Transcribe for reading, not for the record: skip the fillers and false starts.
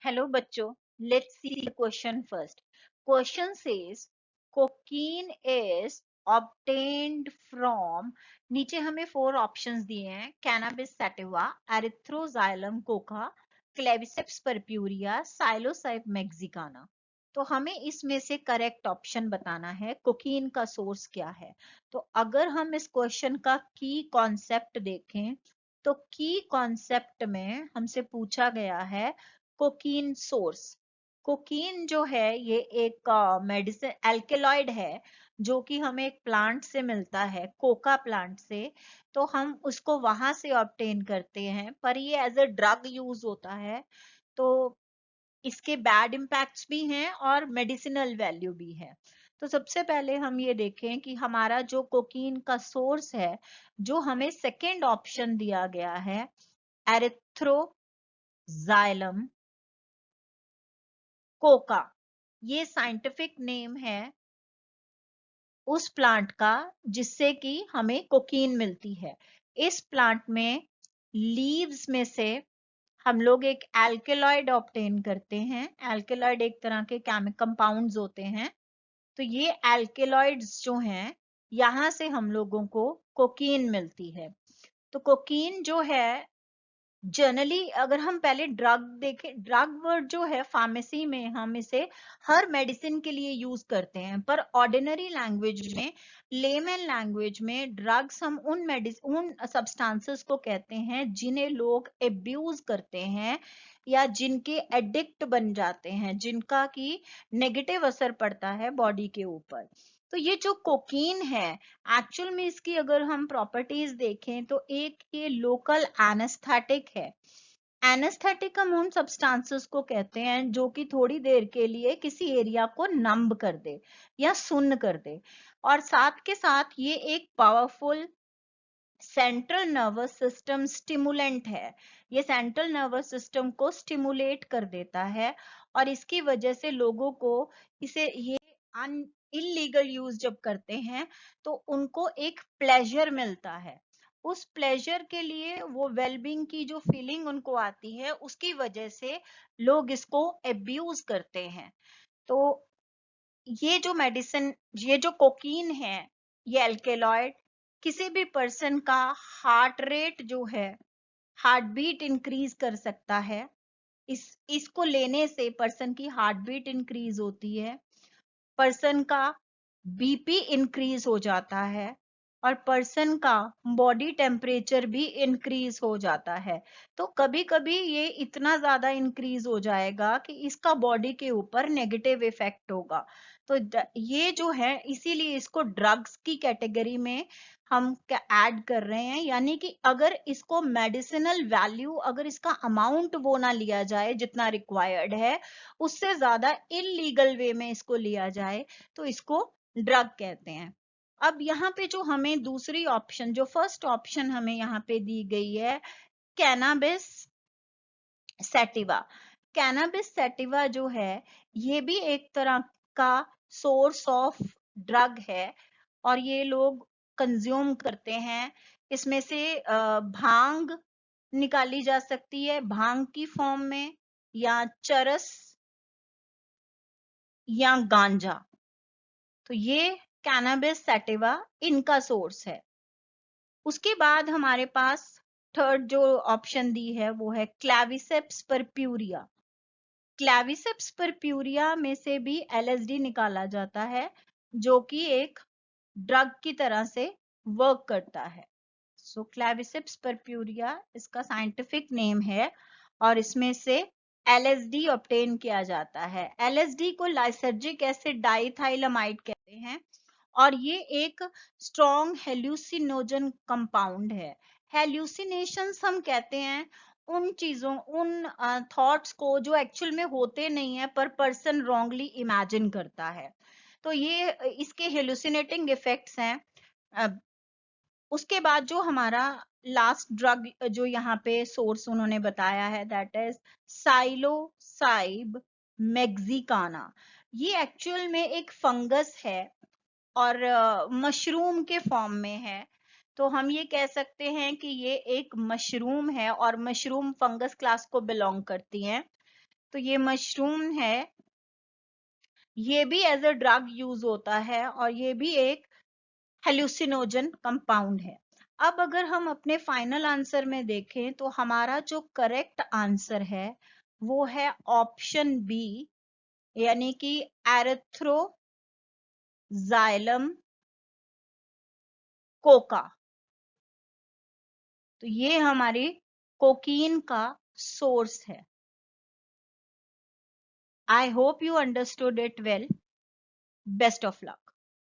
Hello बच्चों, let's see the question first. Question says cocaine is obtained from नीचे हमें 4 options दिए हैं cannabis sativa, erythroxylum coca, claviceps purpurea, psilocybe mexicana. तो हमें इसमें से करेक्ट ऑप्शन बताना है कोकीन का सोर्स क्या है। तो अगर हम इस क्वेश्चन का की कॉन्सेप्ट देखें तो की कॉन्सेप्ट में हमसे पूछा गया है कोकीन सोर्स। कोकीन जो है ये एक मेडिसिन एल्केलॉइड है जो कि हमें एक प्लांट से मिलता है, कोका प्लांट से। तो हम उसको वहां से ऑब्टेन करते हैं, पर ये एज अ ड्रग यूज होता है। तो इसके बैड इम्पैक्ट्स भी हैं और मेडिसिनल वैल्यू भी है। तो सबसे पहले हम ये देखें कि हमारा जो कोकीन का सोर्स है, जो हमें सेकेंड ऑप्शन दिया गया है, एरिथ्रोजाइलम कोका, ये साइंटिफिक नेम है उस प्लांट का जिससे कि हमें कोकीन मिलती है। इस प्लांट में लीव्स में से हम लोग एक एल्केलॉइड ऑब्टेन करते हैं। एल्केलॉइड एक तरह के केमिकल कंपाउंड्स होते हैं। तो ये एल्केलॉइड्स जो हैं, यहाँ से हम लोगों को कोकीन मिलती है। तो कोकीन जो है जनरली अगर हम पहले ड्रग देखें, ड्रग वर्ड जो है फार्मेसी में हम इसे हर मेडिसिन के लिए यूज करते हैं, पर ऑर्डिनरी लैंग्वेज में, लेमन लैंग्वेज में ड्रग्स हम उन सब्सटेंसेस को कहते हैं जिन्हें लोग एब्यूज करते हैं या जिनके एडिक्ट बन जाते हैं, जिनका की नेगेटिव असर पड़ता है बॉडी के ऊपर। तो ये जो कोकीन है, एक्चुअल में इसकी अगर हम प्रॉपर्टीज देखें तो एक ये लोकल एनेस्थेटिक है। एनेस्थेटिक हम उन सब्सटेंसेस को कहते हैं जो कि थोड़ी देर के लिए किसी एरिया को नंब कर दे या सुन्न कर दे। और साथ के साथ ये एक powerful central nervous system stimulant है। ये सेंट्रल नर्वस सिस्टम को स्टिमुलेट कर देता है और इसकी वजह से लोगों को इसे ये इलीगल यूज जब करते हैं तो उनको एक प्लेजर मिलता है। उस प्लेजर के लिए वो वेलबींग की जो फीलिंग उनको आती है, उसकी वजह से लोग इसको एब्यूज करते हैं। तो ये जो मेडिसिन, ये जो कोकीन है, ये एल्केलॉइड किसी भी पर्सन का हार्ट रेट जो है, हार्ट बीट इंक्रीज कर सकता है। इसको लेने से पर्सन की हार्ट बीट इंक्रीज होती है, पर्सन का बीपी इंक्रीज हो जाता है और पर्सन का बॉडी टेम्परेचर भी इंक्रीज हो जाता है। तो कभी कभी ये इतना ज्यादा इंक्रीज हो जाएगा कि इसका बॉडी के ऊपर नेगेटिव इफेक्ट होगा। तो ये जो है इसीलिए इसको ड्रग्स की कैटेगरी में हम ऐड कर रहे हैं। यानी कि अगर इसको मेडिसिनल वैल्यू, अगर इसका अमाउंट वो ना लिया जाए जितना रिक्वायर्ड है, उससे ज्यादा इलीगल वे में इसको लिया जाए तो इसको ड्रग कहते हैं। अब यहाँ पे जो हमें दूसरी ऑप्शन, जो फर्स्ट ऑप्शन हमें यहाँ पे दी गई है, कैनाबिस सैटिवा। कैनाबिस सैटिवा जो है ये भी एक तरह का सोर्स ऑफ ड्रग है और ये लोग कंज्यूम करते हैं। इसमें से भांग निकाली जा सकती है, भांग की फॉर्म में, या चरस या गांजा। तो ये कैनाबिस सैटिवा इनका सोर्स है। उसके बाद हमारे पास थर्ड जो ऑप्शन दी है वो है क्लैविसेप्स परप्यूरिया। क्लैविसेप्स परप्यूरिया में से भी एलएसडी निकाला जाता है जो कि एक ड्रग की तरह से वर्क करता है। सो क्लैविसेप्स परप्यूरिया इसका साइंटिफिक नेम है और इसमें से एलएसडी ऑब्टेन किया जाता है। एलएसडी को लाइसर्जिक एसिड डाइथाइलामाइड कहते हैं और ये एक स्ट्रॉन्ग हेल्यूसिनोजन कंपाउंड है। हेल्यूसिनेशंस हम कहते हैं उन चीजों, उन थॉट्स को जो एक्चुअल में होते नहीं है पर पर्सन रॉन्गली इमेजिन करता है। तो ये इसके हेल्यूसिनेटिंग इफेक्ट्स हैं। उसके बाद जो हमारा लास्ट ड्रग जो यहाँ पे सोर्स उन्होंने बताया है, दैट इज साइलोसाइब मैक्सिकाना। ये एक्चुअल में एक फंगस है और मशरूम के फॉर्म में है। तो हम ये कह सकते हैं कि ये एक मशरूम है और मशरूम फंगस क्लास को बिलोंग करती हैं। तो ये मशरूम है, ये भी एज अ ड्रग यूज होता है और ये भी एक हेल्यूसिनोजन कंपाउंड है। अब अगर हम अपने फाइनल आंसर में देखें तो हमारा जो करेक्ट आंसर है वो है ऑप्शन बी, यानी कि एरिथ्रोजाइलम कोका। तो ये हमारी कोकीन का सोर्स है। I hope you understood it well. Best of luck.